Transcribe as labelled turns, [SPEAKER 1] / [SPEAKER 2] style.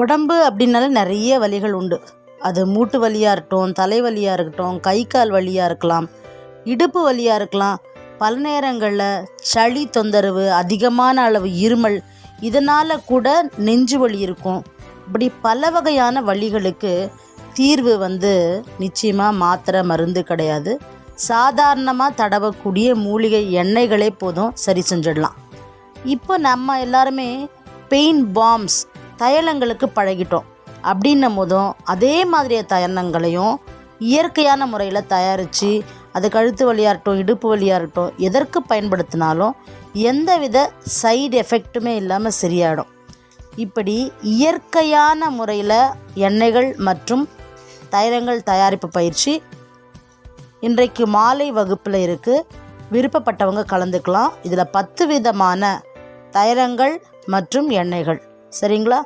[SPEAKER 1] உடம்பு அப்படின்னாலே நிறைய வலிகள் உண்டு. அது மூட்டு வலியாக இருக்கட்டும், தலைவலியாக இருக்கட்டும், கை கால் வலியாக இருக்கலாம், இடுப்பு வலியாக இருக்கலாம். பல நேரங்களில் சளி தொந்தரவு, அதிகமான அளவு இருமல், இதனால் கூட நெஞ்சு வலி இருக்கும். இப்படி பல வகையான வலிகளுக்கு தீர்வு நிச்சயமாக மாத்திரை மருந்து கிடையாது. சாதாரணமாக தடவக்கூடிய மூலிகை எண்ணெய்களே போதும், சரி செஞ்சிடலாம். இப்போ நம்ம எல்லாருமே பெயின் பாம்ஸ் தைலங்களுக்கு பழகிட்டோம். அப்படின்னும் போதும் அதே மாதிரியே தைலங்களையும் இயற்கையான முறையில் தயாரித்து அது கழுத்து வலியாக இருக்கட்டும், இடுப்பு வலியாக இருக்கட்டும், எதற்கு பயன்படுத்தினாலும் எந்தவித சைடு எஃபெக்ட்டுமே இல்லாமல் சரியாயிடும். இப்படி இயற்கையான முறையில் எண்ணெய்கள் மற்றும் தைலங்கள் தயாரிப்பு பயிற்சி இன்றைக்கு மாலை வகுப்பில் இருக்குது. விருப்பப்பட்டவங்க கலந்துக்கலாம். இதில் 10 விதமான தைலங்கள் மற்றும் எண்ணெய்கள், சரிங்களா?